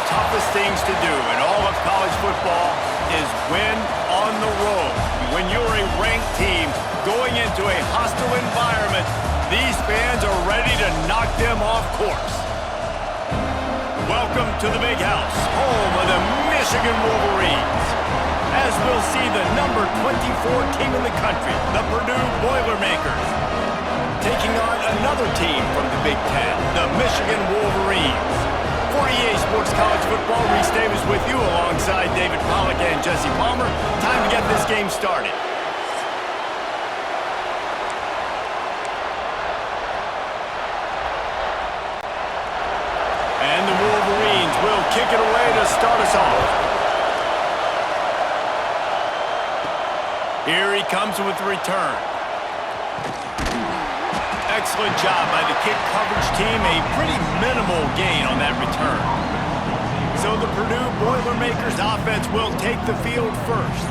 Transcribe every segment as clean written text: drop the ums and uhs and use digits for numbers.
toughest things to do in all of college football is win on the road. When you're a ranked team going into a hostile environment, these fans are ready to knock them off course. Welcome to the Big House, home of the Michigan Wolverines. As we'll see the number 24 team in the country, the Purdue Boilermakers, taking on another team from the Big Ten, the Michigan Wolverines. For EA Sports College Football, Reese Davis with you alongside David Pollack and Jesse Palmer. Time to get this game started. And the Wolverines will kick it away to start us off. Here he comes with the return. Excellent job by the kick coverage team. A pretty minimal gain on that return. So the Purdue Boilermakers offense will take the field first.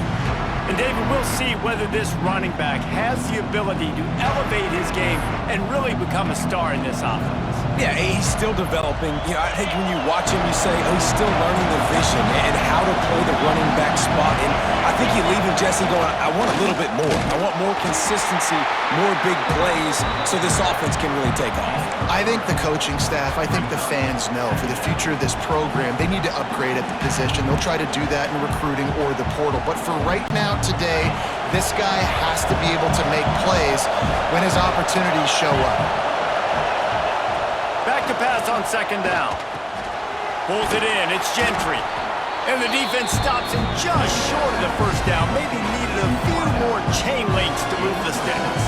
And David, we'll see whether this running back has the ability to elevate his game and really become a star in this offense. Yeah, he's still developing. You know, I think when you watch him, you say, oh, he's still learning the vision and how to play the running back spot. And I think you leave him, Jesse, going, I want a little bit more. I want more consistency, more big plays, so this offense can really take off. I think the coaching staff, I think the fans know for the future of this program, they need to upgrade at the position. They'll try to do that in recruiting or the portal. But for right now, today, this guy has to be able to make plays when his opportunities show up. Back to pass on second down. Pulls it in. It's Gentry. And the defense stops him just short of the first down. Maybe needed a few more chain links to move the sticks.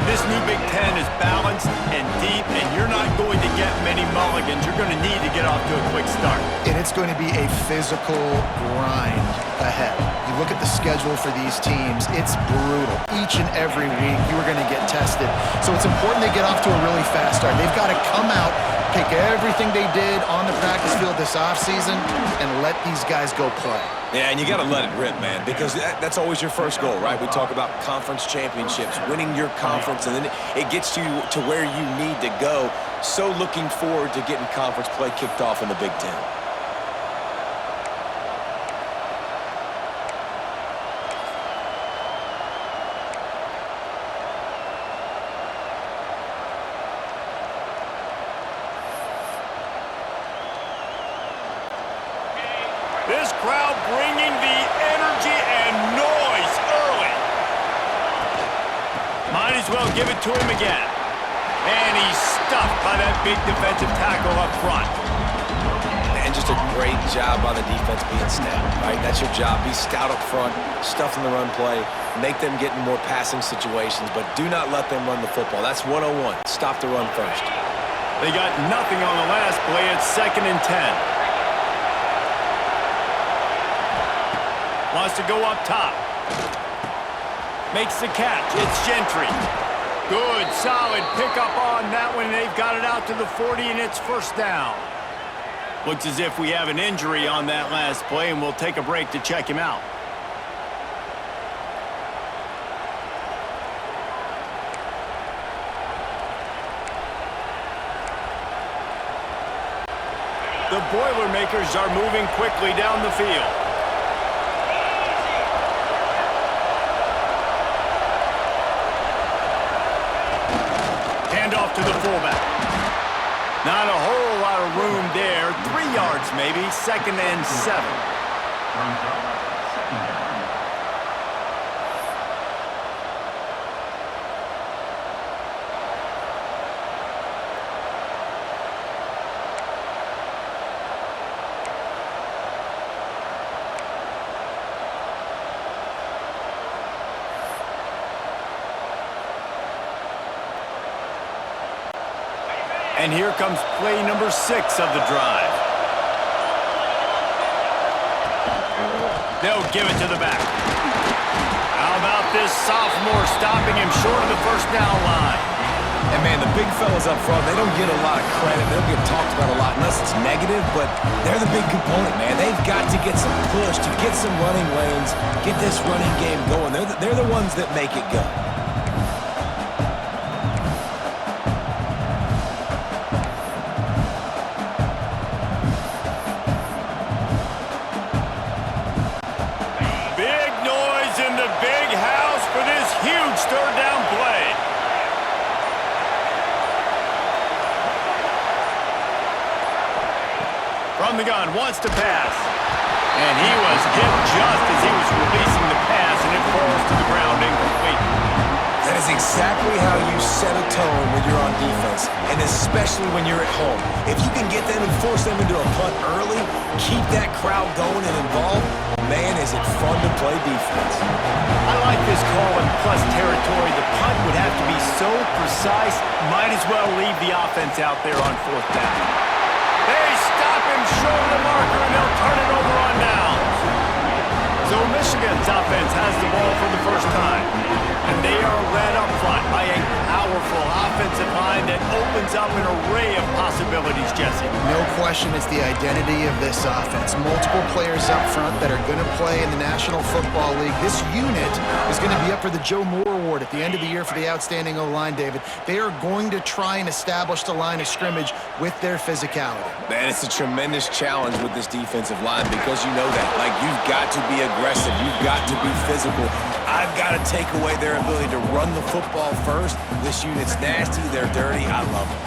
This new Big Ten is balanced and deep, and you're not going to get many mulligans. You're going to need to get off to a quick start. And it's going to be a physical grind ahead. You look at the schedule for these teams, it's brutal. Each and every week, you are going to get tested. So it's important they get off to a really fast start. They've got to come out, pick everything they did on the practice field this offseason, and let these guys go play. Yeah, and you got to let it rip, man, because that's always your first goal, right? We talk about conference championships, winning your conference, and then it gets you to where you need to go. So looking forward to getting conference play kicked off in the Big Ten. This crowd bringing the energy and noise early. Might as well give it to him again. And he's stuffed by that big defensive tackle up front. And just a great job by the defense being stout, right? That's your job. Be stout up front, stuff in the run play, make them get in more passing situations, but do not let them run the football. That's 101. Stop the run first. They got nothing on the last play. It's 2nd and 10. Wants to go up top. Makes the catch. It's Gentry. Good, solid pickup on that one. They've got it out to the 40, and it's first down. Looks as if we have an injury on that last play, and we'll take a break to check him out. The Boilermakers are moving quickly down the field. Off to the fullback. Not a whole lot of room there. 3 yards maybe. 2nd and 7. And here comes play number 6 of the drive. They'll give it to the back. How about this sophomore stopping him short of the first down line? And, man, the big fellas up front, they don't get a lot of credit. They don't get talked about a lot unless it's negative, but they're the big component, man. They've got to get some push, to get some running lanes, get this running game going. They're the ones that make it go. From the gun, wants to pass. And he was hit just as he was releasing the pass, and it falls to the ground incomplete. That is exactly how you set a tone when you're on defense, and especially when you're at home. If you can get them and force them into a punt early, keep that crowd going and involved, man, is it fun to play defense. I like this call in plus territory. The punt would have to be so precise, might as well leave the offense out there on fourth down. They stop him short of the marker, and they'll turn it over on downs. So Michigan's offense has the ball for the first time. And they are led up front by a powerful offensive line that opens up an array of possibilities, Jesse. No question it's the identity of this offense. Multiple players up front that are going to play in the National Football League. This unit is going to be up for the Joe Moore Award at the end of the year for the outstanding O-line, David. They are going to try and establish the line of scrimmage with their physicality. Man, it's a tremendous challenge with this defensive line because you know that. Like, you've got to be aggressive. You've got to be physical. I've got to take away their ability to run the football first. This unit's nasty. They're dirty. I love them.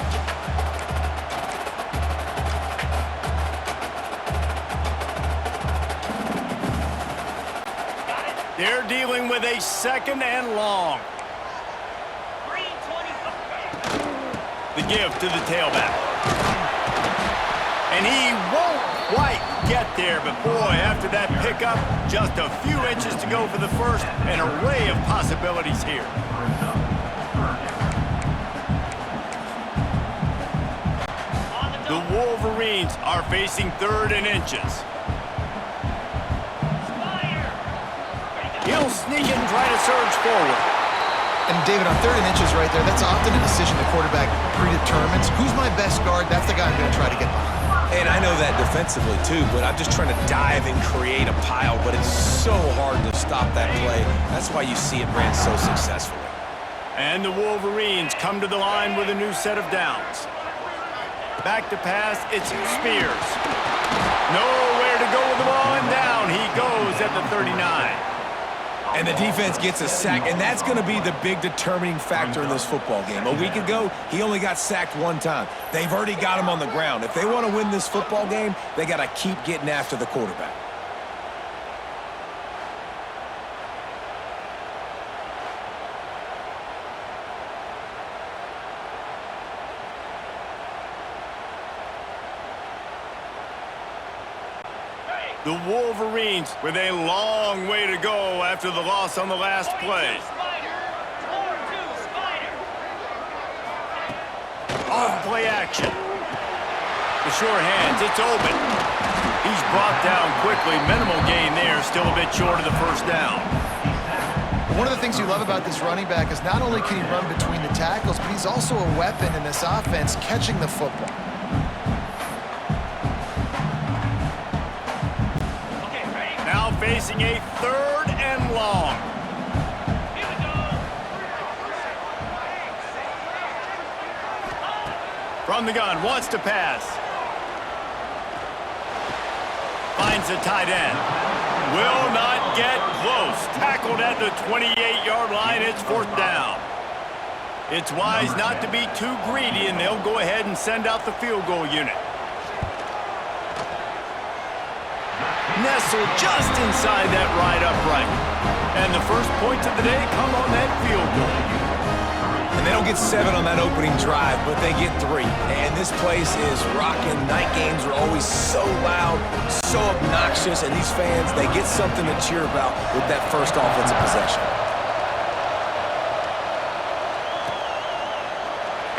They're dealing with a second and long. The give to the tailback. And he won't quite get there, but boy, after that pickup, just a few inches to go for the first. An array of possibilities here. The Wolverines are facing 3rd and inches. He'll sneak in and try to surge forward. And David, on 3rd and inches right there, that's often a decision the quarterback predetermines. Who's my best guard? That's the guy I'm going to try to get behind. And I know that defensively too, but I'm just trying to dive and create a pile, but it's so hard to stop that play. That's why you see it ran so successfully. And the Wolverines come to the line with a new set of downs. Back to pass, it's Spears. Nowhere to go with the ball, and down he goes at the 39. And the defense gets a sack, and that's going to be the big determining factor in this football game. A week ago, he only got sacked 1 time. They've already got him on the ground. If they want to win this football game, they got to keep getting after the quarterback. The Wolverines with a long way to go after the loss on the last play. Off play action. The sure hands, it's open. He's brought down quickly. Minimal gain there, still a bit short of the first down. One of the things you love about this running back is not only can he run between the tackles, but he's also a weapon in this offense catching the football. Facing a 3rd and long. Here we go. From the gun, wants to pass. Finds a tight end. Will not get close. Tackled at the 28-yard line. It's 4th down. It's wise not to be too greedy, and they'll go ahead and send out the field goal unit. Nestled just inside that right upright. And the first points of the day come on that field goal. And they don't get 7 on that opening drive, but they get 3. And this place is rocking. Night games are always so loud, so obnoxious, and these fans, they get something to cheer about with that first offensive possession.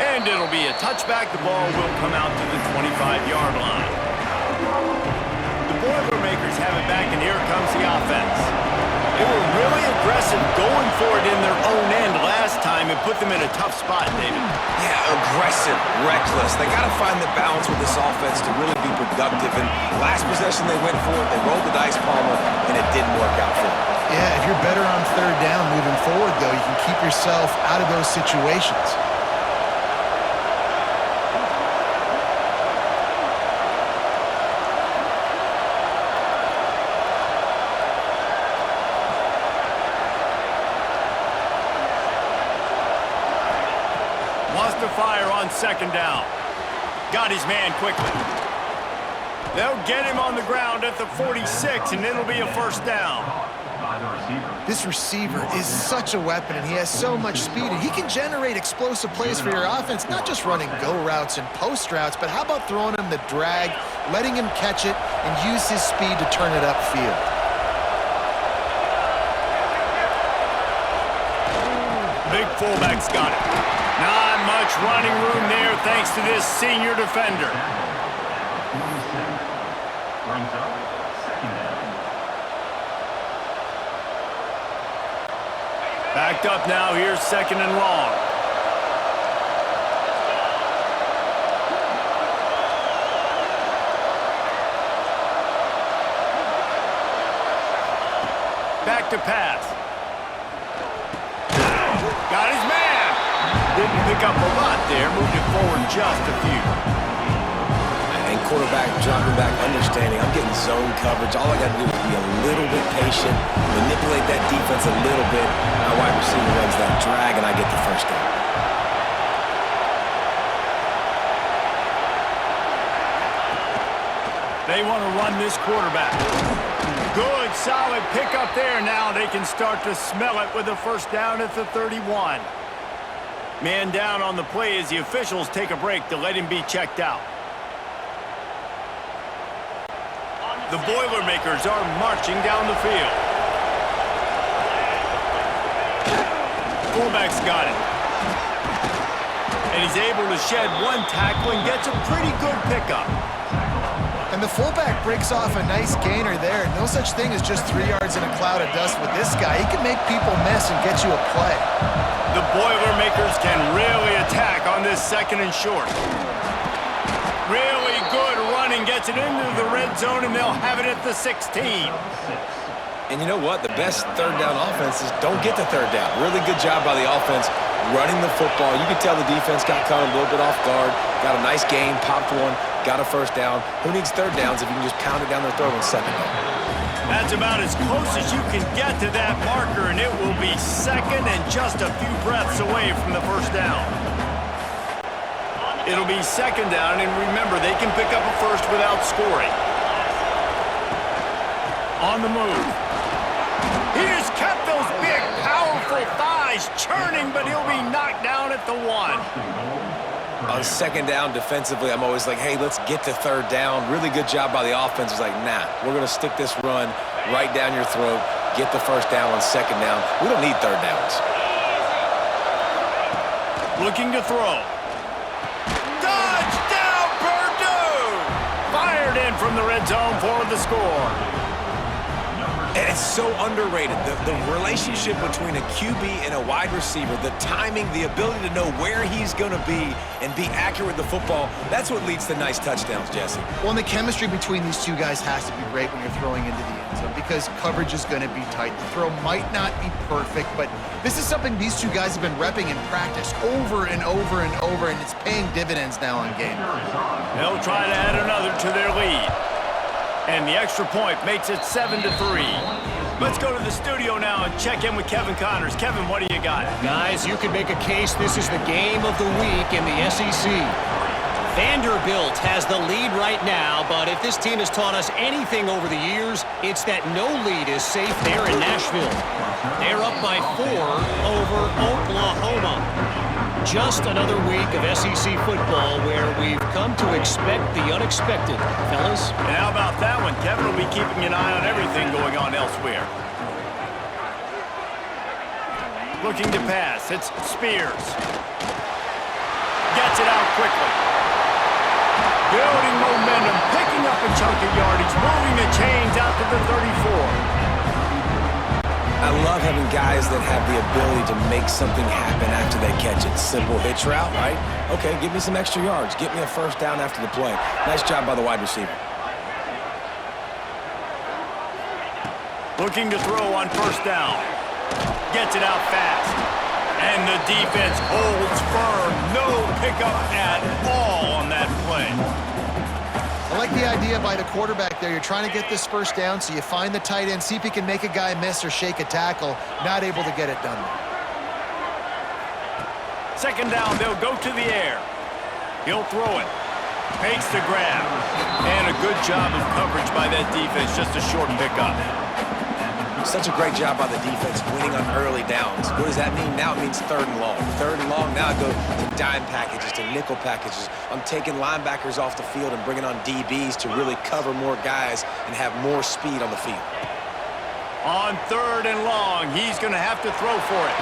And it'll be a touchback. The ball will come out to the 25-yard line. Boilermakers have it back, and here comes the offense. They were really aggressive going for it in their own end last time and put them in a tough spot, David. Yeah, aggressive, reckless. They got to find the balance with this offense to really be productive. And last possession they went for it, they rolled the dice, Palmer, and it didn't work out for them. Yeah, if you're better on 3rd down moving forward, though, you can keep yourself out of those situations. Wants to fire on 2nd down. Got his man quickly. They'll get him on the ground at the 46, and it'll be a first down. This receiver is such a weapon, and he has so much speed, and he can generate explosive plays for your offense, not just running go routes and post routes, but how about throwing him the drag, letting him catch it, and use his speed to turn it upfield. Big fullback's got it. Not much running room there thanks to this senior defender. Backed up now, here's second and long. Back to pass. Got his man. Didn't pick up a lot there, moved it forward just a few. And quarterback dropping back, understanding I'm getting zone coverage. All I got to do is be a little bit patient, manipulate that defense a little bit. My wide receiver runs that drag, and I get the first down. They want to run this quarterback. Good, solid pickup there. Now they can start to smell it with a first down at the 31. Man down on the play as the officials take a break to let him be checked out. The Boilermakers are marching down the field. Fullback's got it. And he's able to shed one tackle and gets a pretty good pickup. And the fullback breaks off a nice gainer there. No such thing as just 3 yards in a cloud of dust with this guy. He can make people miss and get you a play. The Boilermakers can really attack on this second and short. Really good running, gets it into the red zone, and they'll have it at the 16. And you know what? The best third down offenses don't get the third down. Really good job by the offense running the football. You can tell the defense got caught a little bit off guard. Got a nice gain, popped one, got a first down. Who needs third downs if you can just pound it down their throat on second down? That's about as close as you can get to that marker, and it will be second and just a few breaths away from the first down. It'll be second down, and remember, they can pick up a first without scoring. On the move. He just kept those big, powerful thighs churning, but he'll be knocked down at the 1. On second down, defensively, I'm always like, hey, let's get to third down. Really good job by the offense. It's like, nah, we're going to stick this run right down your throat, get the first down on second down. We don't need third downs. Looking to throw. Touchdown, Purdue! Fired in from the red zone for the score. And it's so underrated. The relationship between a QB and a wide receiver, the timing, the ability to know where he's going to be and be accurate with the football, that's what leads to nice touchdowns, Jesse. Well, and the chemistry between these two guys has to be great when you're throwing into the end zone because coverage is going to be tight. The throw might not be perfect, but this is something these two guys have been repping in practice over and over and over, and it's paying dividends now on game. They'll try to add another to their lead. And the extra point makes it 7-3. Let's go to the studio now and check in with Kevin Connors. Kevin, what do you got? Guys, you can make a case this is the game of the week in the SEC. Vanderbilt has the lead right now, but if this team has taught us anything over the years, it's that no lead is safe there in Nashville. They're up by 4 over Oklahoma. Just another week of SEC football where we've come to expect the unexpected, fellas. And how about that one? Kevin will be keeping an eye on everything going on elsewhere. Looking to pass. It's Spears. Gets it out quickly. Building momentum, picking up a chunk of yardage, moving the chains out to the 34. I love having guys that have the ability to make something happen after they catch it. Simple hitch route, right? Okay, give me some extra yards. Get me a first down after the play. Nice job by the wide receiver. Looking to throw on first down. Gets it out fast. And the defense holds firm. No pickup at all on that play. I like the idea by the quarterback there. You're trying to get this first down, so you find the tight end, see if he can make a guy miss or shake a tackle. Not able to get it done. Second down, they'll go to the air. He'll throw it. Makes the grab. And a good job of coverage by that defense. Just a short pickup. Such a great job by the defense winning on early downs. What does that mean? Now it means 3rd and long. 3rd and long, now I go to dime packages, to nickel packages. I'm taking linebackers off the field and bringing on DBs to really cover more guys and have more speed on the field. On 3rd and long, he's going to have to throw for it.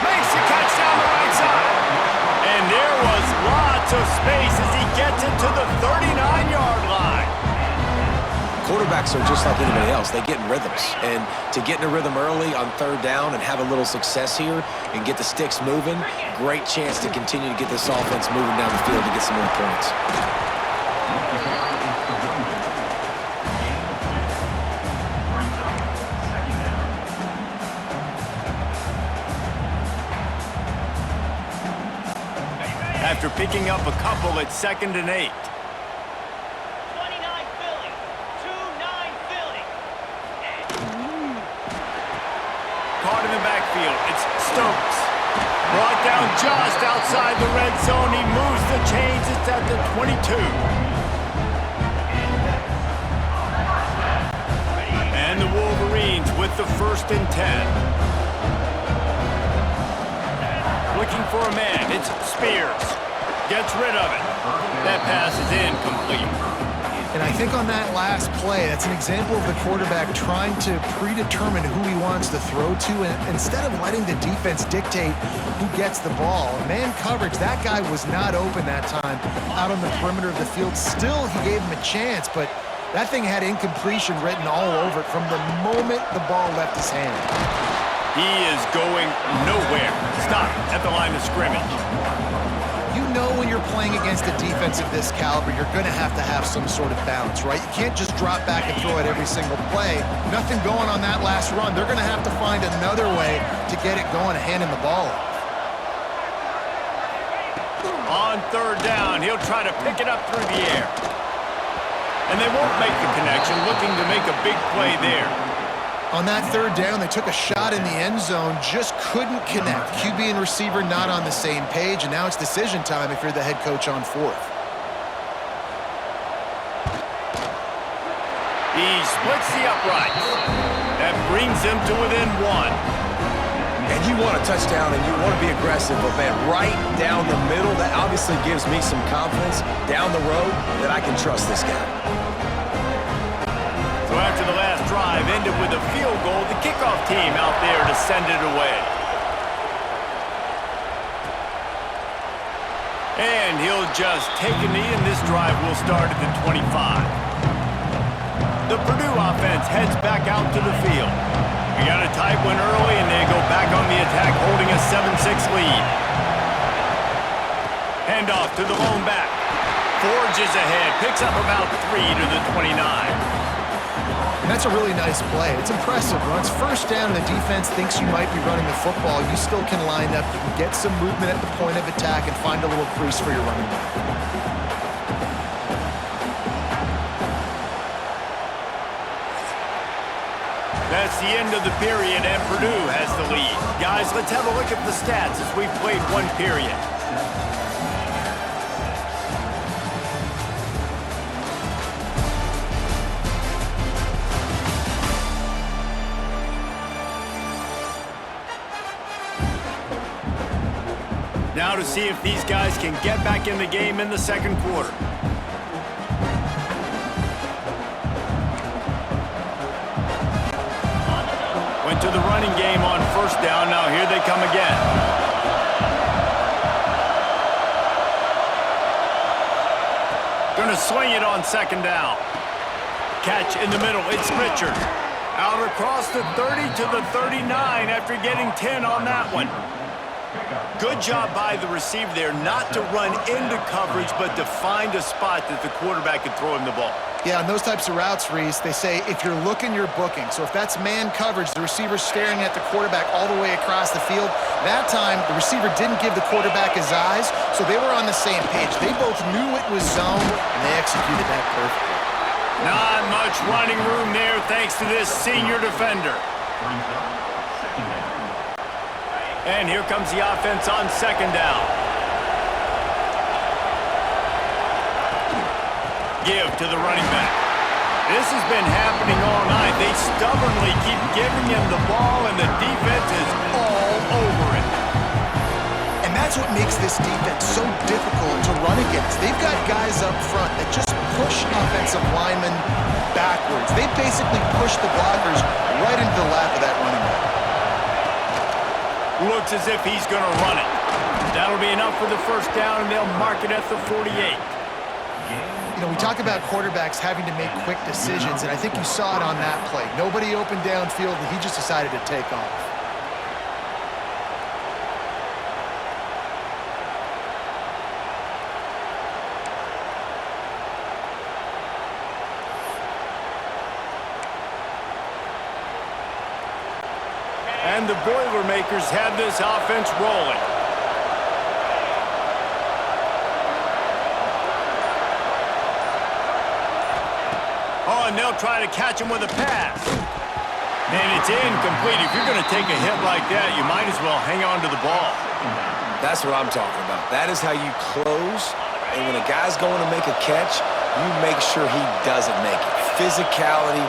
Makes the catch down the right side. And there was lots of space as he gets it to the 39-yard line. Quarterbacks are just like anybody else. They get in rhythms. And to get in a rhythm early on 3rd down and have a little success here and get the sticks moving, great chance to continue to get this offense moving down the field to get some more points. After picking up a couple at 2nd and 8. Caught in the backfield. It's Stokes. Brought down just outside the red zone. He moves the chains. It's at the 22. And the Wolverines with the 1st and 10. Looking for a man. It's Spears. Gets rid of it. That pass is incomplete. And I think on that last play, that's an example of the quarterback trying to predetermine who he wants to throw to, and instead of letting the defense dictate who gets the ball. Man coverage, that guy was not open that time out on the perimeter of the field. Still, he gave him a chance, but that thing had incompletion written all over it from the moment the ball left his hand. He is going nowhere. Stop at the line of scrimmage. You know when you're playing against a defense of this caliber, you're going to have some sort of balance, right? You can't just drop back and throw it every single play. Nothing going on that last run. They're going to have to find another way to get it going and handing the ball off. On 3rd down, he'll try to pick it up through the air. And they won't make the connection, looking to make a big play there. On that 3rd down, they took a shot in the end zone, just couldn't connect. QB and receiver not on the same page, and now it's decision time if you're the head coach on 4th. He splits the uprights. That brings him to within 1. And you want a touchdown and you want to be aggressive, but man, right down the middle, that obviously gives me some confidence down the road that I can trust this guy. So after the last drive ended with a field goal, the kickoff team out there to send it away. And he'll just take a knee, and this drive will start at the 25. The Purdue offense heads back out to the field. We got a tight one early, and they go back on the attack, holding a 7-6 lead. Handoff to the lone back. Forges ahead, picks up about 3 to the 29. And that's a really nice play. It's impressive. When it's 1st down and the defense thinks you might be running the football, you still can line up, you can get some movement at the point of attack and find a little crease for your running back. That's the end of the period, and Purdue has the lead. Guys, let's have a look at the stats as we've played 1 period. Now to see if these guys can get back in the game in the 2nd quarter. Went to the running game on 1st down. Now here they come again. Gonna swing it on 2nd down. Catch in the middle. It's Richard. Out across the 30 to the 39 after getting 10 on that one. Good job by the receiver there not to run into coverage, but to find a spot that the quarterback could throw him the ball. Yeah, on those types of routes, Reese, they say if you're looking, you're booking. So if that's man coverage, the receiver's staring at the quarterback all the way across the field. That time, the receiver didn't give the quarterback his eyes, so they were on the same page. They both knew it was zone, and they executed that perfectly. Not much running room there thanks to this senior defender. And here comes the offense on 2nd down. Give to the running back. This has been happening all night. They stubbornly keep giving him the ball, and the defense is all over it. And that's what makes this defense so difficult to run against. They've got guys up front that just push offensive linemen backwards. They basically push the blockers right into the lap of that running back. Looks as if he's going to run it. That'll be enough for the first down, and they'll mark it at the 48. You know, we talk about quarterbacks having to make quick decisions, and I think you saw it on that play. Nobody open downfield, and he just decided to take off. And the Boilermakers have this offense rolling. Oh, and they'll try to catch him with a pass. And it's incomplete. If you're going to take a hit like that, you might as well hang on to the ball. That's what I'm talking about. That is how you close. And when a guy's going to make a catch, you make sure he doesn't make it. Physicality,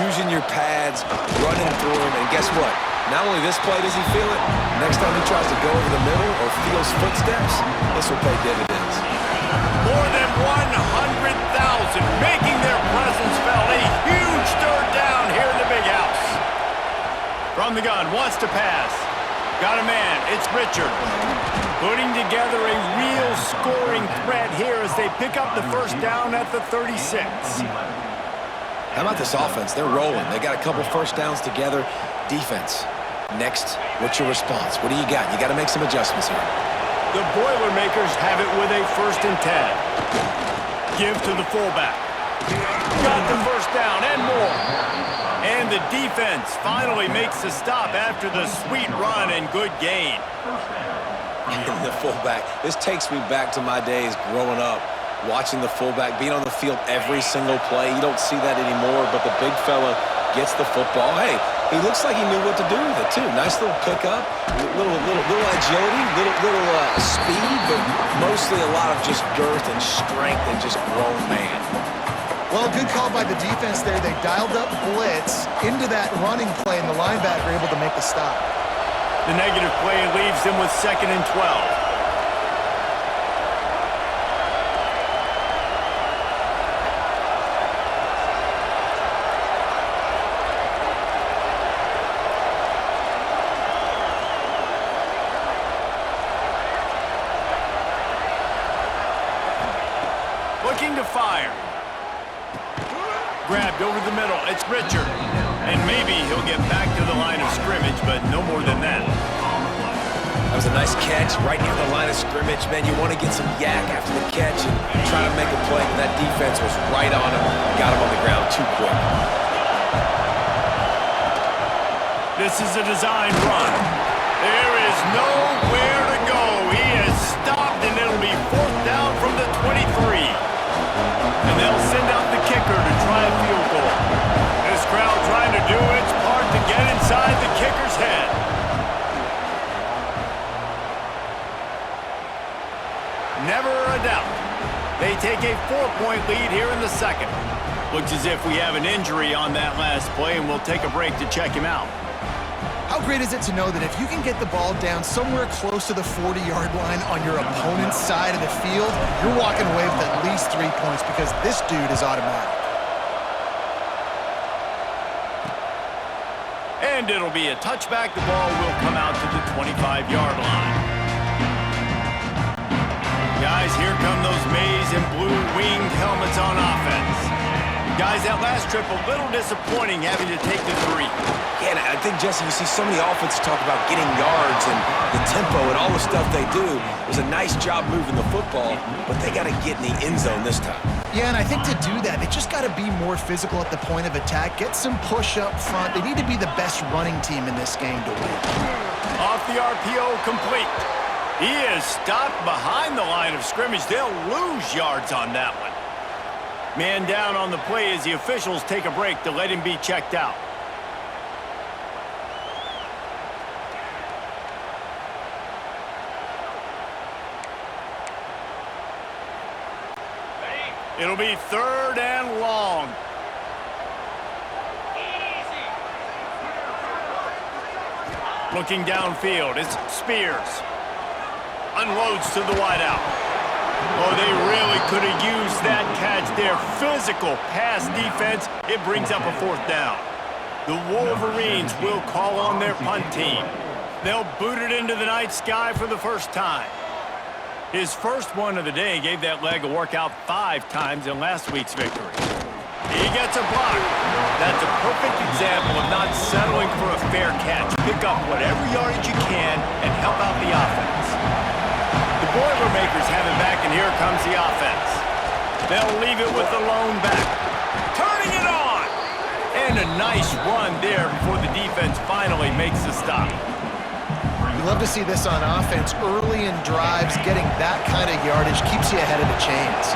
using your pads, running through him. And guess what? Not only this play does he feel it, next time he tries to go over the middle or feels footsteps, this will pay dividends. More than 100,000 making their presence felt. A huge third down here in the big house. From the gun, wants to pass. Got a man, it's Richard. Putting together a real scoring threat here as they pick up the first down at the 36. How about this offense? They're rolling. They got a couple first downs together. Defense. Next, what's your response? What do you got? You got to make some adjustments here. The Boilermakers have it with a 1st and 10. Give to the fullback. Got the first down and more. And the defense finally makes the stop after the sweet run and good gain. The fullback. This takes me back to my days growing up, watching the fullback being on the field every single play. You don't see that anymore, but the big fella gets the football. Hey, he looks like he knew what to do with it, too. Nice little pickup, little agility, little speed, but mostly a lot of just girth and strength and just grown man. Well, good call by the defense there. They dialed up blitz into that running play, and the linebacker able to make the stop. The negative play leaves them with 2nd and 12. Looking to fire. Grabbed over the middle. It's Richard. And maybe he'll get back to the line of scrimmage, but no more than that. That was a nice catch right near the line of scrimmage. Man, you want to get some yak after the catch and try to make a play. That defense was right on him. Got him on the ground too quick. This is a design run. There is nowhere to go. He is stopped, and it'll be 4th down from the 23. And they'll send out the kicker to try a field goal. This crowd trying to do its part to get inside the kicker's head. Never a doubt. They take a 4-point lead here in the 2nd. Looks as if we have an injury on that last play, and we'll take a break to check him out. How great is it to know that if you can get the ball down somewhere close to the 40-yard line on your opponent's side of the field, you're walking away with at least 3 points because this dude is automatic. And it'll be a touchback. The ball will come out to the 25-yard line. Guys, here come those maize and blue winged helmets on offense. Guys, that last trip, a little disappointing having to take the 3. Yeah, and I think, Jesse, you see so many offenses talk about getting yards and the tempo and all the stuff they do. It was a nice job moving the football, but they got to get in the end zone this time. Yeah, and I think to do that, they just got to be more physical at the point of attack, get some push up front. They need to be the best running team in this game to win. Off the RPO, complete. He is stopped behind the line of scrimmage. They'll lose yards on that one. Man down on the play as the officials take a break to let him be checked out. It'll be 3rd and long. Looking downfield, it's Spears. Unloads to the wideout. Oh, they really could have used that catch there. Physical pass defense. It brings up a 4th down. The Wolverines will call on their punt team. They'll boot it into the night sky for the first time. His first one of the day gave that leg a workout 5 times in last week's victory. He gets a block. That's a perfect example of not settling for a fair catch. Pick up whatever yardage you can and help out the offense. The Boilermakers have it back, and here comes the offense. They'll leave it with the lone back. Turning it on! And a nice run there before the defense finally makes the stop. You love to see this on offense. Early in drives, getting that kind of yardage keeps you ahead of the chains.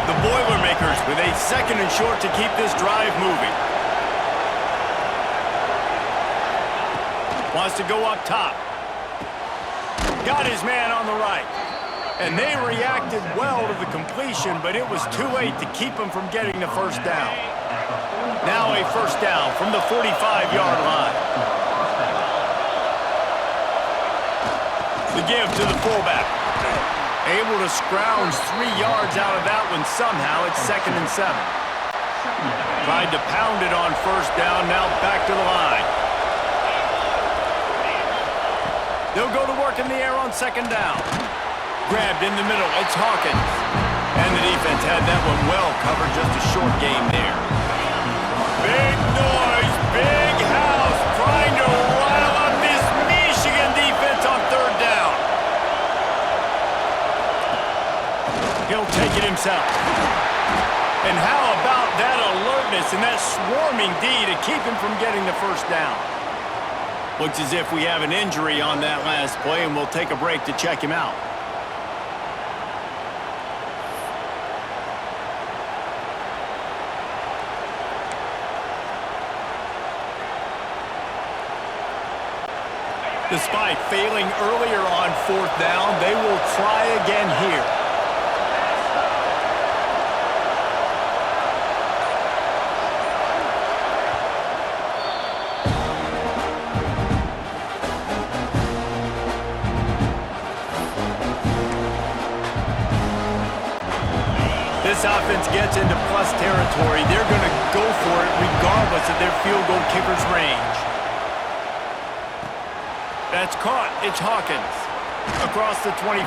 The Boilermakers with a 2nd and short to keep this drive moving. Wants to go up top. Got his man on the right. And they reacted well to the completion, but it was too late to keep him from getting the 1st down. Now a 1st down from the 45-yard line. The give to the fullback. Able to scrounge 3 yards out of that one somehow. It's 2nd and 7. Tried to pound it on 1st down, now back to the line. They'll go to work in the air on 2nd down. Grabbed in the middle, it's Hawkins. And the defense had that one well covered, just a short game there. Big noise, big house, trying to rile up this Michigan defense on 3rd down. He'll take it himself. And how about that alertness and that swarming D to keep him from getting the 1st down? Looks as if we have an injury on that last play, and we'll take a break to check him out. Despite failing earlier on 4th down, they will try again here. This offense gets into plus territory. They're going to go for it regardless of their field goal kicker's range. That's caught. It's Hawkins. Across the 25.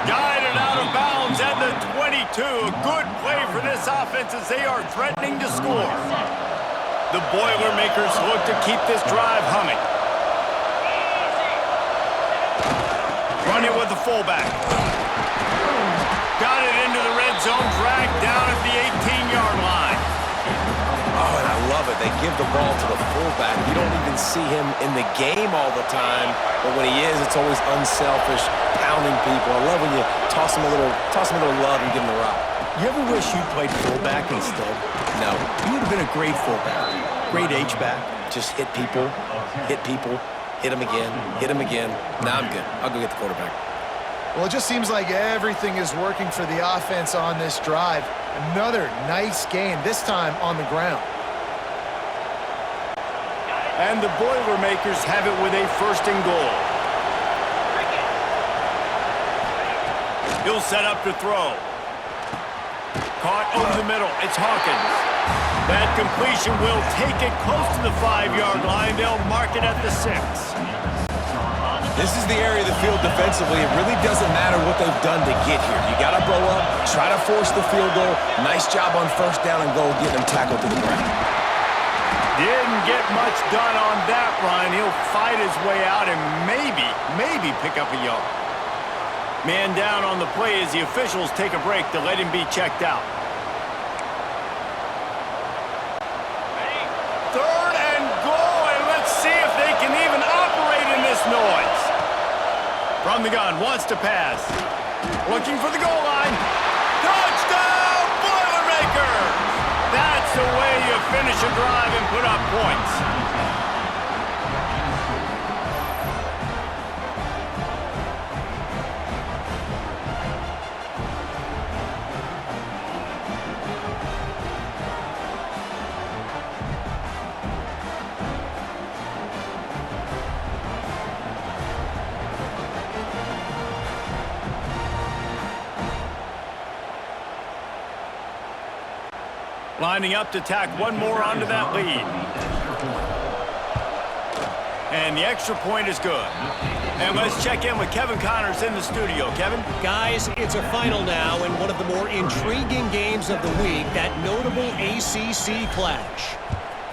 Guided out of bounds at the 22. A good play for this offense as they are threatening to score. The Boilermakers look to keep this drive humming. Run it with the fullback. Got it into the red zone, dragged down at the 18-yard line. Oh, and I love it. They give the ball to the fullback. You don't even see him in the game all the time, but when he is, it's always unselfish, pounding people. I love when you toss him a little love and give him the rock. You ever wish you played fullback instead? No. You would have been a great fullback, great H-back. Just hit people, hit them again, hit them again. Nah, I'm good. I'll go get the quarterback. Well, it just seems like everything is working for the offense on this drive. Another nice game, this time on the ground. And the Boilermakers have it with a 1st and goal. He'll set up to throw. Caught over the middle. It's Hawkins. That completion will take it close to the 5-yard line. They'll mark it at the 6. This is the area of the field defensively. It really doesn't matter what they've done to get here. You got to blow up, try to force the field goal. Nice job on 1st down and goal, getting them tackled to the ground. Didn't get much done on that run. He'll fight his way out and maybe pick up a yard. Man down on the play as the officials take a break to let him be checked out. 3rd and goal, and let's see if they can even operate in this noise. From the gun, wants to pass. Looking for the goal line. Touchdown, Boilermakers! That's the way you finish a drive and put up points. Lining up to tack one more onto that lead. And the extra point is good. And let's check in with Kevin Connors in the studio. Kevin? Guys, it's a final now in one of the more intriguing games of the week, that notable ACC clash.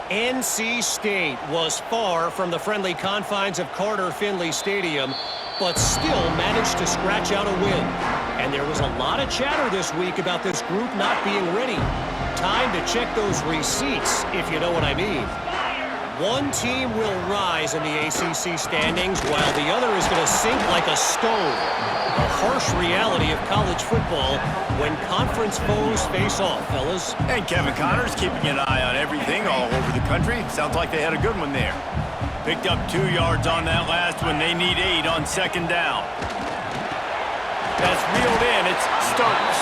NC State was far from the friendly confines of Carter Finley Stadium, but still managed to scratch out a win. And there was a lot of chatter this week about this group not being ready. Time to check those receipts, if you know what I mean. One team will rise in the ACC standings while the other is going to sink like a stone. A harsh reality of college football when conference foes face off, fellas. And Kevin Connors keeping an eye on everything all over the country. Sounds like they had a good one there. Picked up 2 yards on that last one. They need 8 on second down. That's reeled in. It's Stokes.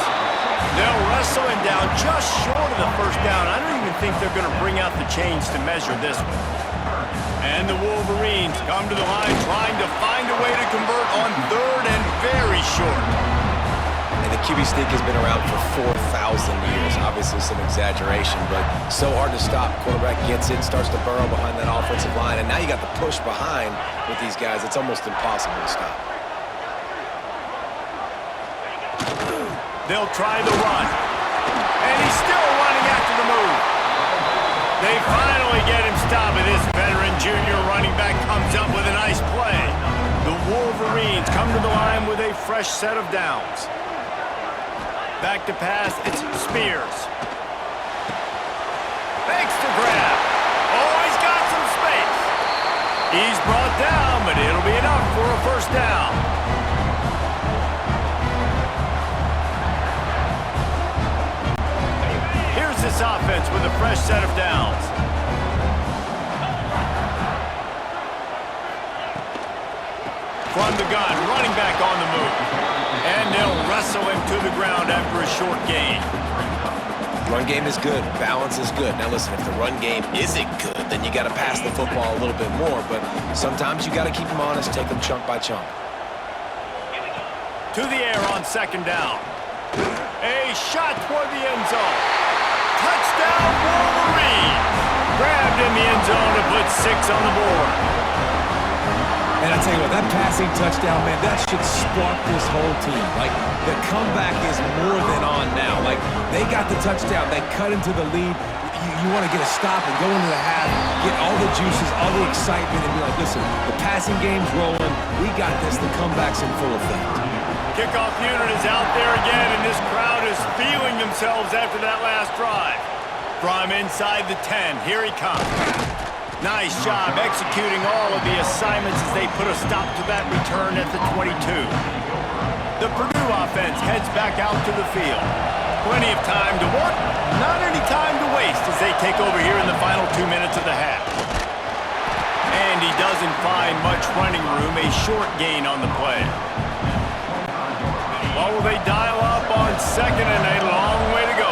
They'll wrestle him down just short of the first down. I don't even think they're going to bring out the chains to measure this one. And the Wolverines come to the line trying to find a way to convert on third and very short. And the QB sneak has been around for 4,000 years. Obviously some exaggeration, but so hard to stop. Quarterback gets it, starts to burrow behind that offensive line, and now you got the push behind with these guys. It's almost impossible to stop. They'll try the run. And he's still running after the move. They finally get him stopped, and this veteran junior running back comes up with a nice play. The Wolverines come to the line with a fresh set of downs. Back to pass, it's Spears. Makes the grab. Oh, he's got some space. He's brought down, but it'll be enough for a first down. Here's this offense with a fresh set of downs. From the gun, running back on the move. And they'll wrestle him to the ground after a short gain. Run game is good. Balance is good. Now listen, if the run game isn't good, then you got to pass the football a little bit more. But sometimes you got to keep them honest, take them chunk by chunk. To the air on second down. A shot toward the end zone. Touchdown, Wolverines! Grabbed in the end zone to put 6 on the board. And I tell you what, that passing touchdown, man, that should spark this whole team. Like, the comeback is more than on now. Like, they got the touchdown. They cut into the lead. You want to get a stop and go into the half, get all the juices, all the excitement, and be like, listen, the passing game's rolling. We got this. The comeback's in full effect. Kickoff unit is out there again, and this crowd is feeling themselves after that last drive. From inside the 10, here he comes. Nice job executing all of the assignments as they put a stop to that return at the 22. The Purdue offense heads back out to the field. Plenty of time to work, not any time to waste as they take over here in the final 2 minutes of the half. And he doesn't find much running room, a short gain on the play. Well, will they dial up on second and a long way to go?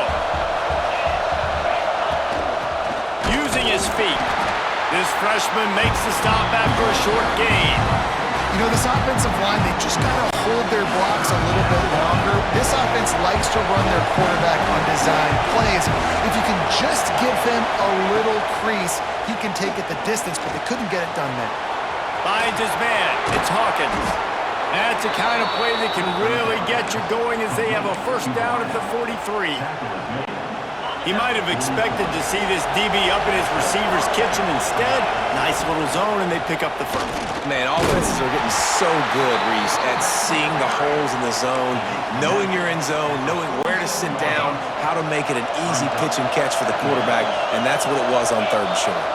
Using his feet. This freshman makes the stop after a short gain. You know, this offensive line, they just got to hold their blocks a little bit longer. This offense likes to run their quarterback on design plays. If you can just give him a little crease, he can take it the distance, but they couldn't get it done there. Finds his man. It's Hawkins. That's the kind of play that can really get you going as they have a first down at the 43. He might have expected to see this DB up in his receiver's kitchen. Instead, nice little zone, and they pick up the first. Man, offenses are getting so good, Reese, at seeing the holes in the zone, knowing you're in zone, knowing where to sit down, how to make it an easy pitch and catch for the quarterback, and that's what it was on third and short.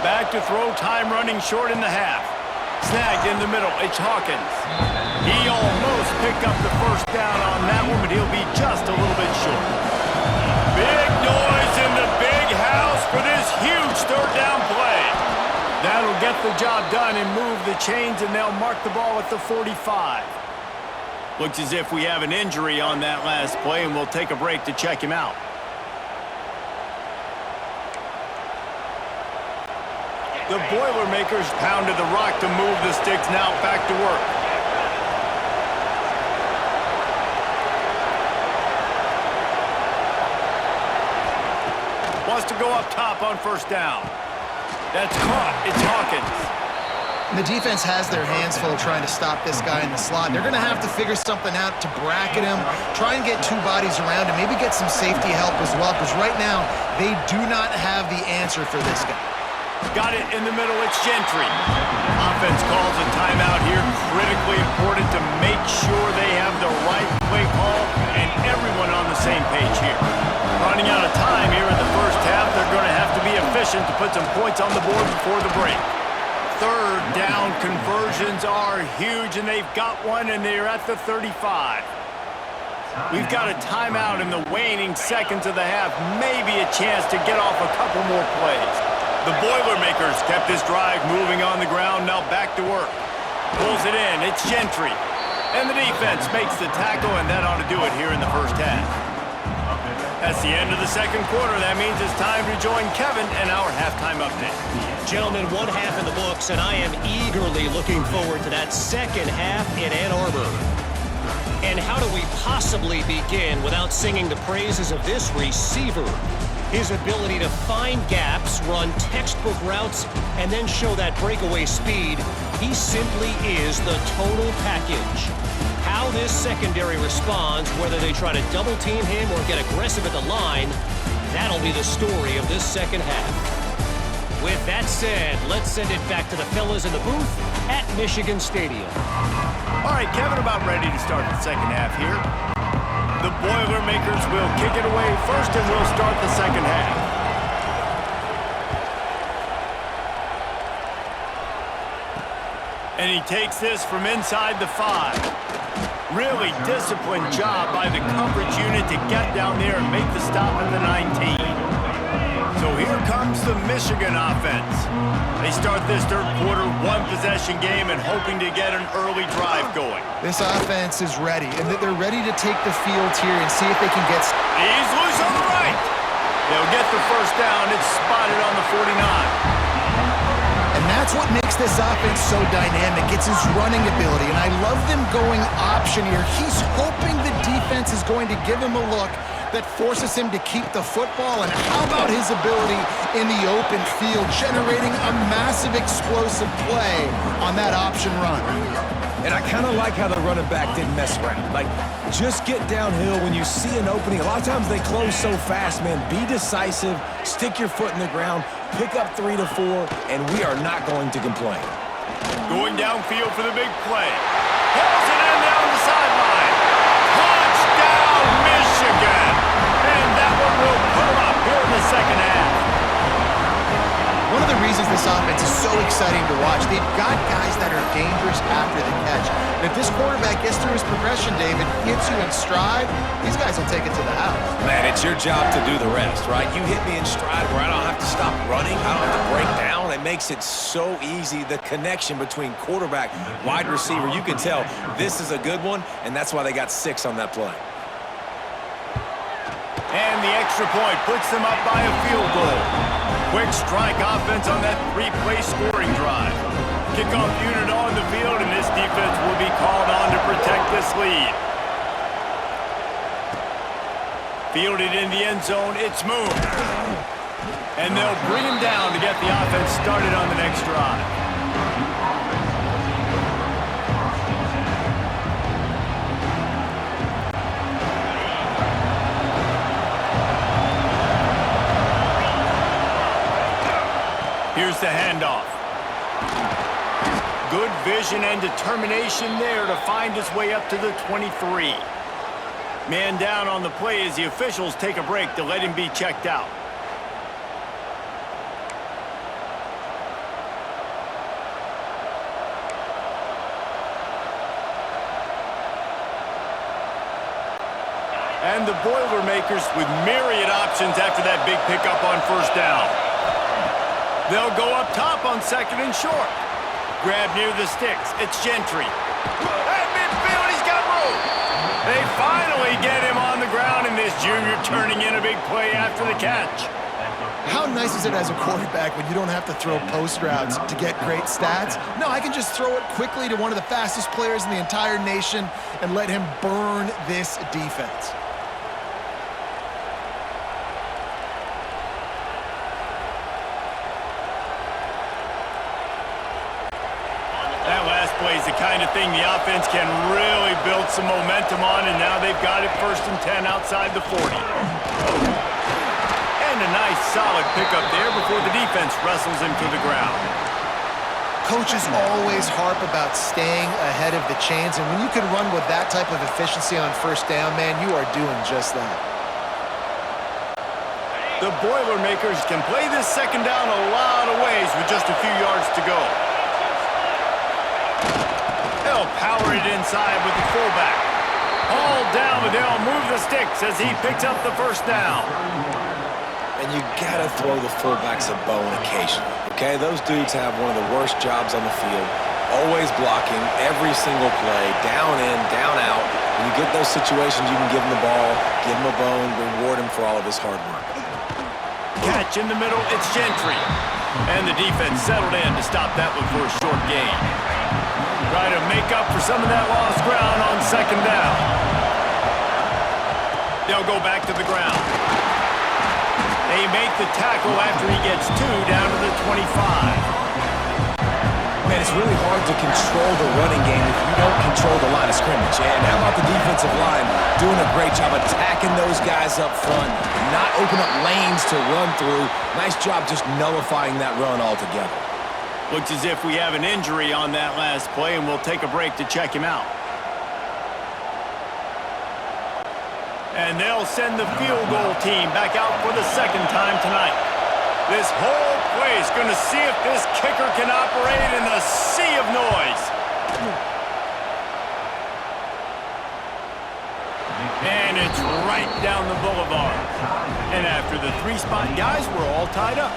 Back to throw, time running short in the half. Snagged in the middle, it's Hawkins. He almost picked up the first down on that one, but he'll be just a little bit short. Big noise in the big house for this huge third down play. That'll get the job done and move the chains, and they'll mark the ball at the 45. Looks as if we have an injury on that last play, and we'll take a break to check him out. The Boilermakers pounded the rock to move the sticks, now back to work. wants to go up top on first down. That's caught. It's Hawkins. And the defense has their hands full trying to stop this guy in the slot. They're going to have to figure something out to bracket him, try and get two bodies around him, maybe get some safety help as well, because right now they do not have the answer for this guy. Got it in the middle. It's Gentry. Offense calls a timeout here. Critically important to make sure they have the right play call and everyone on the same page here. Running out of time here in the first half. They're going to have to be efficient to put some points on the board before the break. Third down conversions are huge, and they've got one, and they're at the 35. We've got a timeout in the waning seconds of the half. Maybe a chance to get off a couple more plays. The Boilermakers kept this drive moving on the ground. Now back to work. Pulls it in. It's Gentry. And the defense makes the tackle, and that ought to do it here in the first half. That's the end of the second quarter. That means it's time to join Kevin and our halftime update. Gentlemen, one half in the books, and I am eagerly looking forward to that second half in Ann Arbor. And how do we possibly begin without singing the praises of this receiver? His ability to find gaps, run textbook routes, and then show that breakaway speed. He simply is the total package. How this secondary responds, whether they try to double-team him or get aggressive at the line, that'll be the story of this second half. With that said, let's send it back to the fellas in the booth at Michigan Stadium. All right, Kevin, about ready to start the second half here. The Boilermakers will kick it away first, and we'll start the second half. And he takes this from inside the 5. Really disciplined job by the coverage unit to get down there and make the stop at the 19. So here comes the Michigan offense. They start this third quarter one-possession game and hoping to get an early drive going. This offense is ready, and they're ready to take the field here and see if they can get... He's loose on the right. They'll get the first down. It's spotted on the 49. And that's what makes this offense so dynamic. It's his running ability, and I love them going option here. He's hoping the defense is going to give him a look that forces him to keep the football, and how about his ability in the open field, generating a massive explosive play on that option run. And I kind of like how the running back didn't mess around. Like, just get downhill when you see an opening. A lot of times they close so fast, man. Be decisive, stick your foot in the ground, pick up 3 to 4, and we are not going to complain. Going downfield for the big play. Pulls it in down the sideline. Touchdown, Michigan! And that one will put them up here in the second half. One of the reasons this offense is so exciting to watch, they've got guys that are dangerous after the catch. And if this quarterback gets through his progression, David, hits you in stride, these guys will take it to the house. Man, it's your job to do the rest, right? You hit me in stride where I don't have to stop running. I don't have to break down. It makes it so easy. The connection between quarterback, wide receiver, you can tell this is a good one, and that's why they got 6 on that play. And the extra point puts them up by a field goal. Quick strike offense on that 3-play scoring drive. Kickoff unit on the field, and this defense will be called on to protect this lead. Fielded in the end zone, it's Moon. And they'll bring him down to get the offense started on the next drive. Here's the handoff. Good vision and determination there to find his way up to the 23. Man down on the play as the officials take a break to let him be checked out. And the Boilermakers with myriad options after that big pickup on first down. They'll go up top on second and short. Grab near the sticks. It's Gentry. At midfield, he's got room. They finally get him on the ground, and this junior turning in a big play after the catch. How nice is it as a quarterback when you don't have to throw post routes to get great stats? No, I can just throw it quickly to one of the fastest players in the entire nation and let him burn this defense. plays the kind of thing the offense can really build some momentum on, and now they've got it 1st and 10 outside the 40. And a nice solid pickup there before the defense wrestles him to the ground. Coaches always harp about staying ahead of the chains, and when you can run with that type of efficiency on 1st down, man, you are doing just that. The Boilermakers can play this 2nd down a lot of ways with just a few yards to go. They'll power it inside with the fullback. All down, but they'll move the sticks as he picks up the 1st down. And you gotta throw the fullbacks a bone occasionally, okay? Those dudes have one of the worst jobs on the field, always blocking every single play, down in, down out. When you get those situations, you can give them the ball, give them a bone, reward him for all of his hard work. Catch in the middle, it's Gentry. And the defense settled in to stop that one for a short gain. Try to make up for some of that lost ground on 2nd down. They'll go back to the ground. They make the tackle after he gets 2 down to the 25. Man, it's really hard to control the running game if you don't control the line of scrimmage. And how about the defensive line doing a great job attacking those guys up front, not open up lanes to run through. Nice job just nullifying that run altogether. Looks as if we have an injury on that last play, and we'll take a break to check him out. And they'll send the field goal team back out for the 2nd time tonight. This whole play is going to see if this kicker can operate in a sea of noise. And it's right down the boulevard. And after the 3-spot guys, we're all tied up.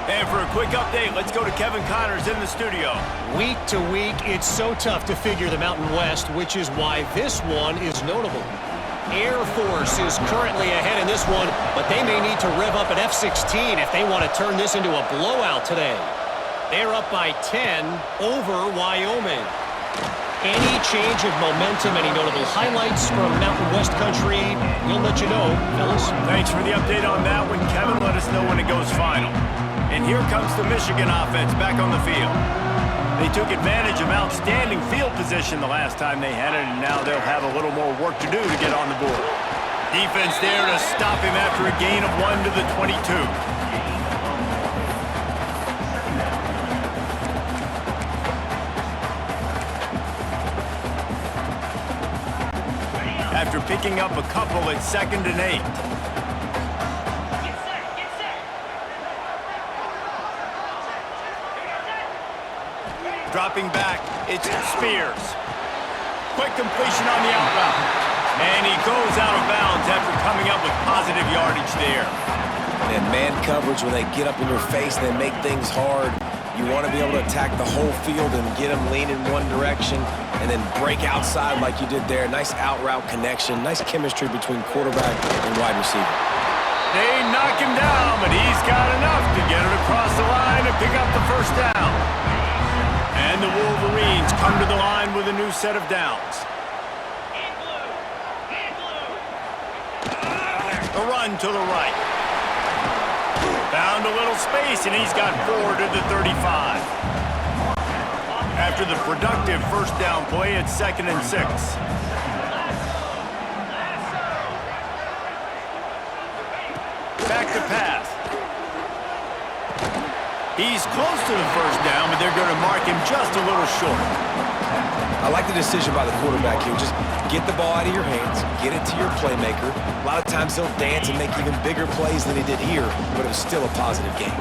And for a quick update, let's go to Kevin Connors in the studio. Week to week, it's so tough to figure the Mountain West, which is why this one is notable. Air Force is currently ahead in this one, but they may need to rev up an F-16 if they want to turn this into a blowout today. They're up by 10 over Wyoming. Any change of momentum, any notable highlights from Mountain West country, we'll let you know, fellas. Thanks for the update on that one, Kevin. Let us know when it goes final. And here comes the Michigan offense back on the field. They took advantage of outstanding field position the last time they had it, and now they'll have a little more work to do to get on the board. Defense there to stop him after a gain of 1 to the 22. After picking up a couple, it's 2nd and 8. Dropping back, it's Spears. Quick completion on the out route. And he goes out of bounds after coming up with positive yardage there. And man coverage, when they get up in your face, they make things hard. You want to be able to attack the whole field and get them leaning one direction and then break outside like you did there. Nice out route connection, nice chemistry between quarterback and wide receiver. They knock him down, but he's got enough to get it across the line and pick up the 1st down. And the Wolverines come to the line with a new set of downs. A run to the right. Found a little space, and he's got 4 to the 35. After the productive 1st down play, it's 2nd and 6. Back to pass. He's close to the 1st down, but they're going to mark him just a little short. I like the decision by the quarterback here. Just get the ball out of your hands, get it to your playmaker. A lot of times he'll dance and make even bigger plays than he did here, but it was still a positive game.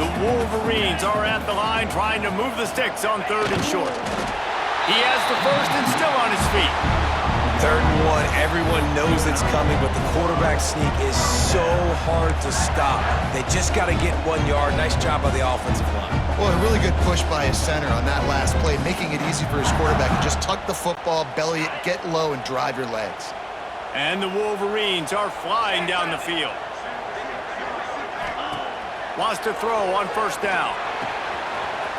The Wolverines are at the line trying to move the sticks on 3rd and short. He has the 1st and still on his feet. 3rd and 1, everyone knows it's coming, but the quarterback sneak is so hard to stop. They just got to get 1 yard. Nice job by the offensive line. Well, a really good push by his center on that last play, making it easy for his quarterback to just tuck the football, belly it, get low, and drive your legs. And the Wolverines are flying down the field. Wants to throw on 1st down.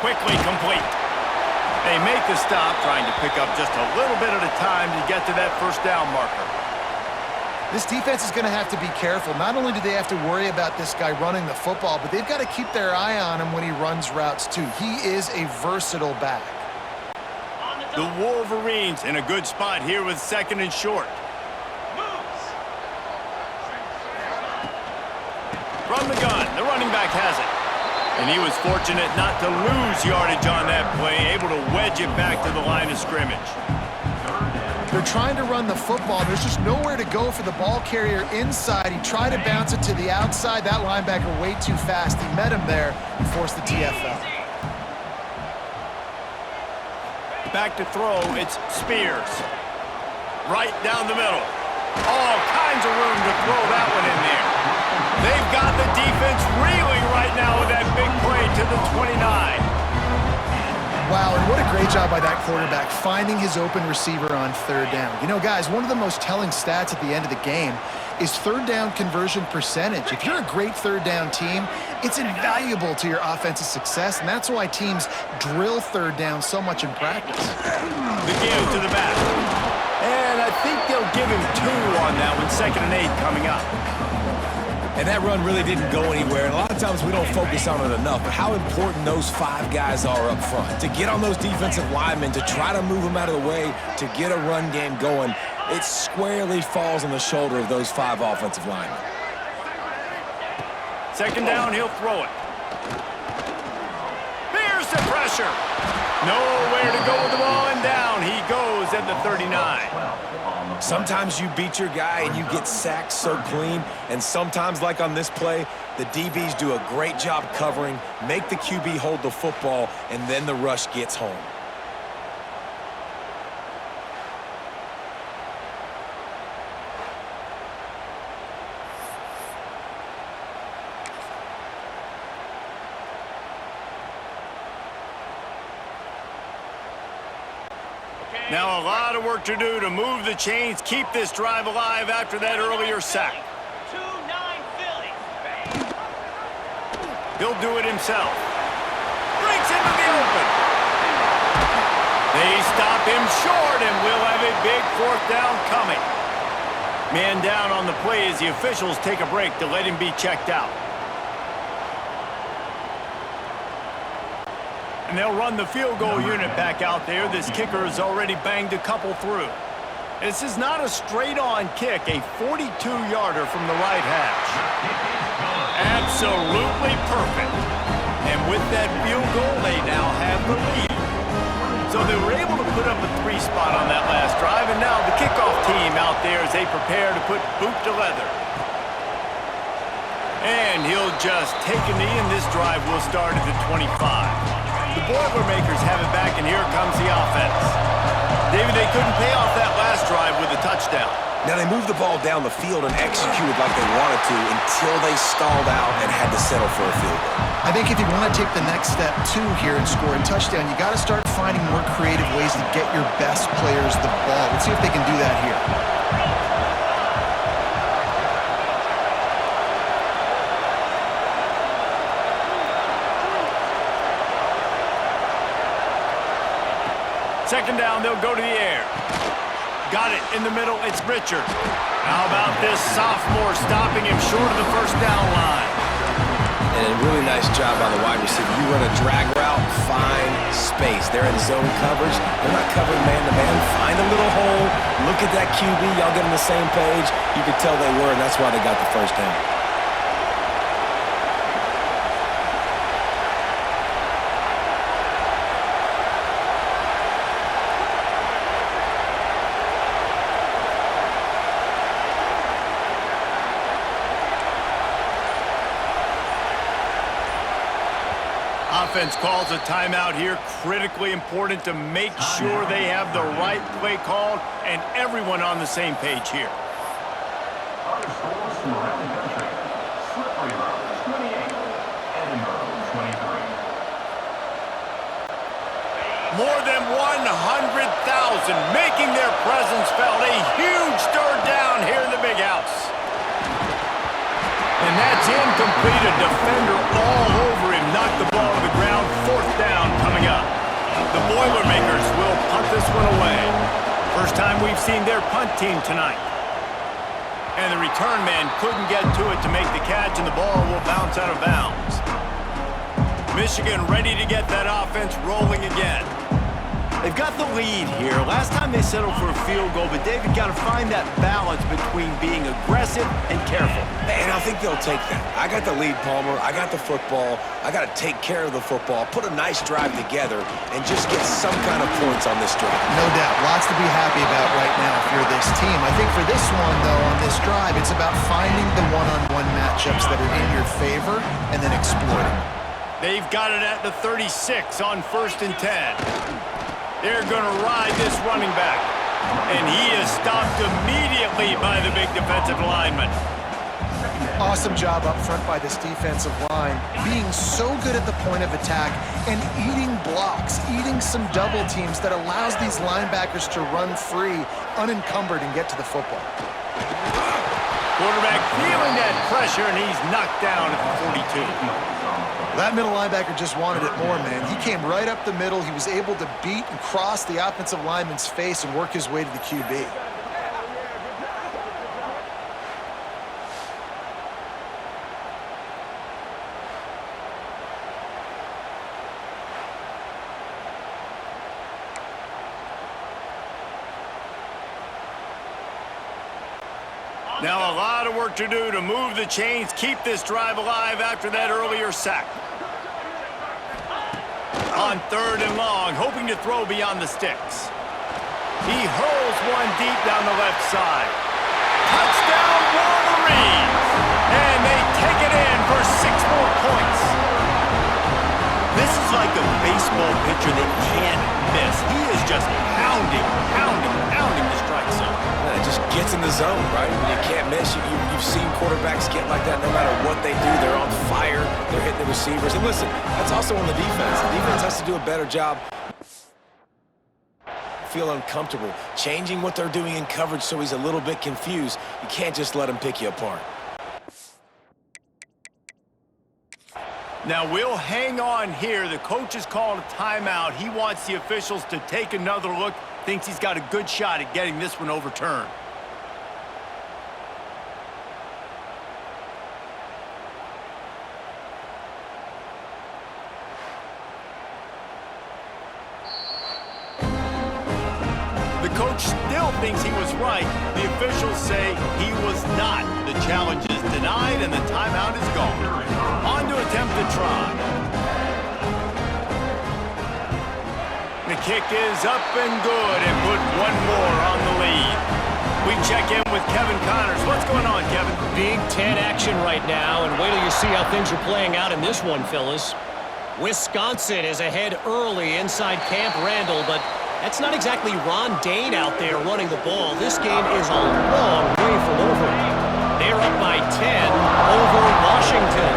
Quickly complete. They make the stop, trying to pick up just a little bit at a time to get to that 1st down marker. This defense is going to have to be careful. Not only do they have to worry about this guy running the football, but they've got to keep their eye on him when he runs routes too. He is a versatile back. The Wolverines in a good spot here with 2nd and short. From the gun, the running back has it. And he was fortunate not to lose yardage on that play, able to wedge it back to the line of scrimmage. They're trying to run the football. There's just nowhere to go for the ball carrier inside. He tried to bounce it to the outside. That linebacker way too fast. He met him there and forced the TFL. Back to throw, it's Spears. Right down the middle. All kinds of room to throw that one in there. They've got the defense reeling right now with that big play to the 29. Wow, and what a great job by that quarterback, finding his open receiver on 3rd down. You know, guys, one of the most telling stats at the end of the game is 3rd down conversion percentage. If you're a great 3rd down team, it's invaluable to your offensive success, and that's why teams drill 3rd down so much in practice. The give to the back. And I think they'll give him 2 on that one, 2nd and 8 coming up. And that run really didn't go anywhere. And a lot of times we don't focus on it enough, but how important those 5 guys are up front. To get on those defensive linemen, to try to move them out of the way, to get a run game going, it squarely falls on the shoulder of those 5 offensive linemen. 2nd down, he'll throw it. Here's the pressure. Nowhere to go with the ball, and down he goes at the 39. Sometimes you beat your guy and you get sacked so clean, and sometimes, like on this play, the DBs do a great job covering, make the QB hold the football, and then the rush gets home. Now a lot of work to do to move the chains, keep this drive alive after that earlier sack. 2-9 Philly. He'll do it himself. Breaks into the open. They stop him short, and we'll have a big 4th down coming. Man down on the play as the officials take a break to let him be checked out. And they'll run the field goal unit back out there. This kicker has already banged a couple through. This is not a straight-on kick, a 42-yarder from the right hash. Absolutely perfect. And with that field goal, they now have the lead. So they were able to put up a 3 spot on that last drive, and now the kickoff team out there as they prepare to put boot to leather. And he'll just take a knee, and this drive will start at the 25. The Boilermakers have it back, and here comes the offense. David, they couldn't pay off that last drive with a touchdown. Now they moved the ball down the field and executed like they wanted to until they stalled out and had to settle for a field goal. I think if you want to take the next step, too, here and score a touchdown, you got to start finding more creative ways to get your best players the ball. Let's see if they can do that here. Second down, they'll go to the air. Got it in the middle, it's Richard. How about this sophomore stopping him short of the 1st down line? And a really nice job by the wide receiver. You run a drag route, find space. They're in zone coverage. They're not covering man-to-man. Find a little hole. Look at that QB. Y'all get on the same page. You could tell they were, and that's why they got the 1st down. Offense calls a timeout here. Critically important to make sure they have the right play called and everyone on the same page here. More than 100,000 making their presence felt. A huge 3rd down here in the big house. And that's incomplete. A defender all over him. Knocked the ball to the ground. 4th down coming up. The Boilermakers will punt this one away. First time we've seen their punt team tonight. And the return man couldn't get to it to make the catch, and the ball will bounce out of bounds. Michigan ready to get that offense rolling again. They've got the lead here. Last time they settled for a field goal, but David got to find that balance between being aggressive and careful. And I think they'll take that. I got the lead, Palmer. I got the football. I got to take care of the football, put a nice drive together, and just get some kind of points on this drive. No doubt. Lots to be happy about right now if you're this team. I think for this one, though, on this drive, it's about finding the one-on-one matchups that are in your favor and then exploiting. They've got it at the 36 on 1st and 10. They're going to ride this running back. And he is stopped immediately by the big defensive lineman. Awesome job up front by this defensive line, being so good at the point of attack and eating blocks, eating some double teams that allows these linebackers to run free, unencumbered, and get to the football. Quarterback feeling that pressure, and he's knocked down at the 42. That middle linebacker just wanted it more, man. He came right up the middle. He was able to beat and cross the offensive lineman's face and work his way to the QB. Now a lot of work to do to move the chains, keep this drive alive after that earlier sack. On 3rd and long, hoping to throw beyond the sticks. He hurls one deep down the left side. Touchdown Wolverines! And they take it in for 6 more points. This is like a baseball pitcher that can't miss. He is just pounding the strike zone. It just gets in the zone, right? When you can't miss, you've seen quarterbacks get like that no matter what they do. They're on fire. They're hitting the receivers. And listen, that's also on the defense. The defense has to do a better job. Feel uncomfortable, changing what they're doing in coverage so he's a little bit confused. You can't just let him pick you apart. Now we'll hang on here. The coach has called a timeout. He wants the officials to take another look. Thinks he's got a good shot at getting this one overturned. The coach still thinks he was right. The officials say he was not. The challenge is denied and the timeout is gone. On to attempt the try. The kick is up and good and put one more on the lead. We check in with Kevin Connors. What's going on, Kevin? Big Ten action right now, and wait till you see how things are playing out in this one, Phyllis. Wisconsin is ahead early inside Camp Randall, but that's not exactly Ron Dane out there running the ball. This game is a long way from over. They're up by 10 over Washington.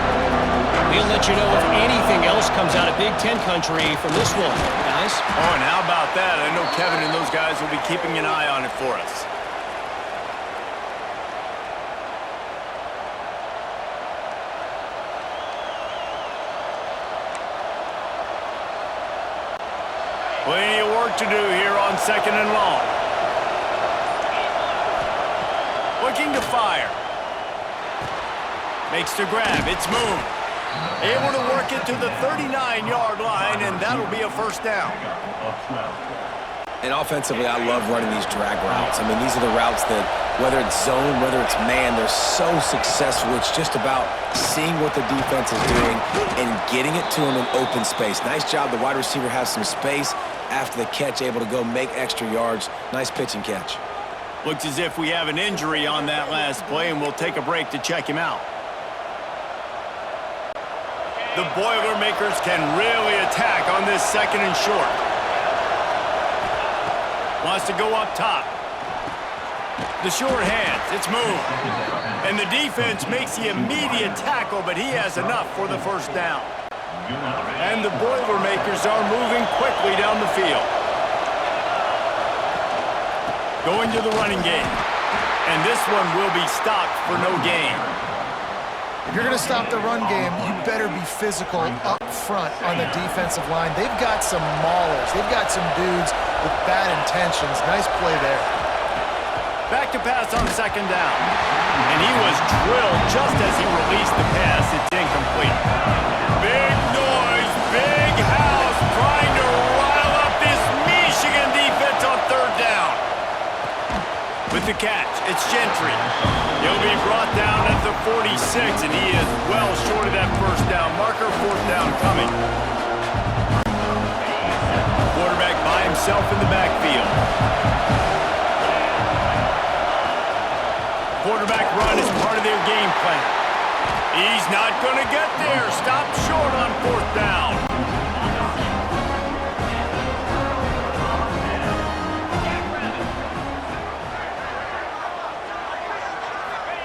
We'll let you know if anything else comes out of Big Ten country from this one, guys. Oh, and how about that? I know Kevin and those guys will be keeping an eye on it for us. Plenty of work to do here on 2nd and long. Looking to fire. Makes the grab. It's moved. Able to work it to the 39-yard line, and that'll be a first down. And offensively, I love running these drag routes. I mean, these are the routes that, whether it's zone, whether it's man, they're so successful. It's just about seeing what the defense is doing and getting it to them in open space. Nice job. The wide receiver has some space after the catch, able to go make extra yards. Nice pitch and catch. Looks as if we have an injury on that last play, and we'll take a break to check him out. The Boilermakers can really attack on this 2nd and short. Wants to go up top. The short hands, it's moved. And the defense makes the immediate tackle, but he has enough for the first down. And the Boilermakers are moving quickly down the field. Going to the running game. And this one will be stopped for no gain. If you're going to stop the run game, you better be physical up front on the defensive line. They've got some maulers. They've got some dudes with bad intentions. Nice play there. Back to pass on 2nd down. And he was drilled just as he released the pass. It's incomplete. Big noise, big house, trying to rile up this Michigan the catch. It's Gentry. He'll be brought down at the 46, and he is well short of that first down marker. Fourth down coming. Quarterback by himself in the backfield. Quarterback run is part of their game plan. He's not going to get there. Stopped short on fourth down.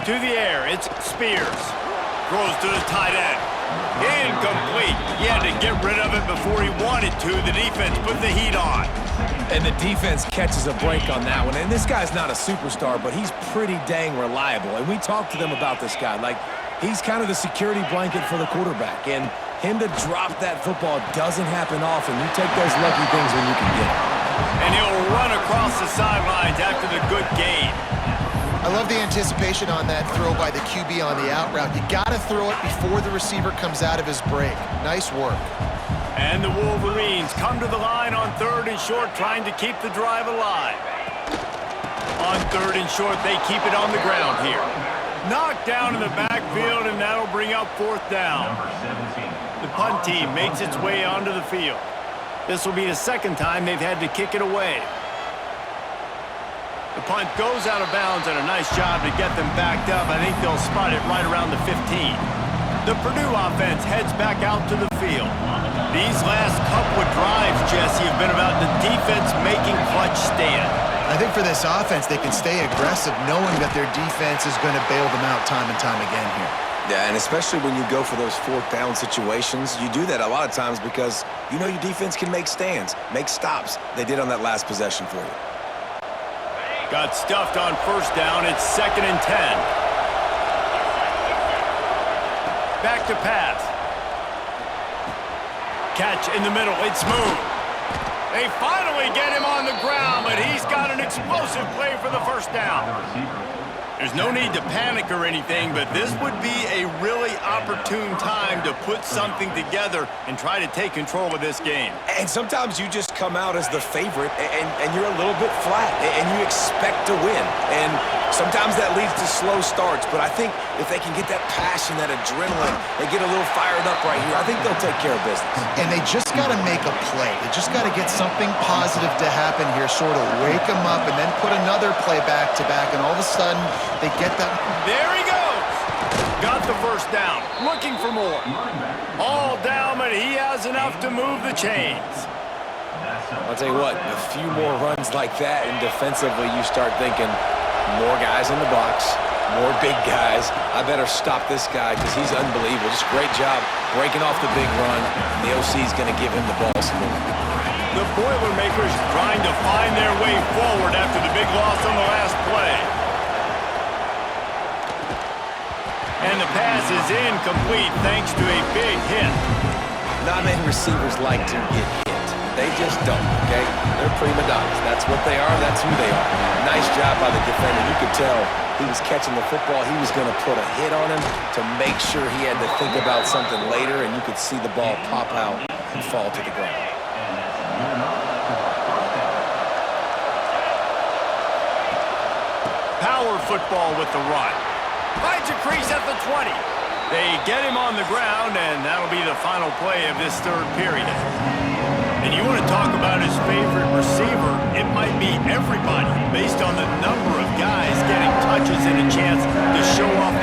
To the air, it's Spears. Throws to the tight end. Incomplete. He had to get rid of it before he wanted to. The defense put the heat on. And the defense catches a break on that one. And this guy's not a superstar, but he's pretty dang reliable. And we talked to them about this guy. Like, he's kind of the security blanket for the quarterback. And him to drop that football doesn't happen often. You take those lucky things when you can get it. And he'll run across the sidelines after the good gain. I love the anticipation on that throw by the QB on the out route. You got to throw it before the receiver comes out of his break. Nice work. And the Wolverines come to the line on third and short, trying to keep the drive alive. On third and short, they keep it on the ground here. Knocked down in the backfield, and that'll bring up fourth down. The punt team makes its way onto the field. This will be the second time they've had to kick it away. The punt goes out of bounds, and a nice job to get them backed up. I think they'll spot it right around the 15. The Purdue offense heads back out to the field. These last couple of drives, Jesse, have been about the defense making clutch stand. I think for this offense, they can stay aggressive knowing that their defense is going to bail them out time and time again here. Yeah, and especially when you go for those fourth down situations, you do that a lot of times because you know your defense can make stands, make stops. They did on that last possession for you. Got stuffed on first down. It's 2nd and 10. Back to pass. Catch in the middle. It's smooth. They finally get him on the ground, but he's got an explosive play for the first down. There's no need to panic or anything, but this would be a really opportune time to put something together and try to take control of this game. And sometimes you just come out as the favorite, and you're a little bit flat, and you expect to win. And sometimes that leads to slow starts, but I think if they can get that passion, that adrenaline, they get a little fired up right here, I think they'll take care of business. And they just got to make a play. They just got to get something positive to happen here, sort of wake them up, and then put another play back-to-back, and all of a sudden, they get that. There he goes. Got the first down. Looking for more. All down, but he has enough to move the chains. I'll tell you what, a few more runs like that, and defensively you start thinking more guys in the box, more big guys. I better stop this guy because he's unbelievable. Just great job breaking off the big run. The OC is going to give him the ball some more. The Boilermakers trying to find their way forward after the big loss on the last play. And the pass is incomplete thanks to a big hit. Not many receivers like to get hit. They just don't, okay? They're prima donnas. That's what they are. That's who they are. Nice job by the defender. You could tell he was catching the football. He was going to put a hit on him to make sure he had to think about something later, and you could see the ball pop out and fall to the ground. Power football with the run. Finds a crease at the 20. They get him on the ground, and that'll be the final play of this third period. And you want to talk about his favorite receiver, it might be everybody based on the number of guys getting touches and a chance to show off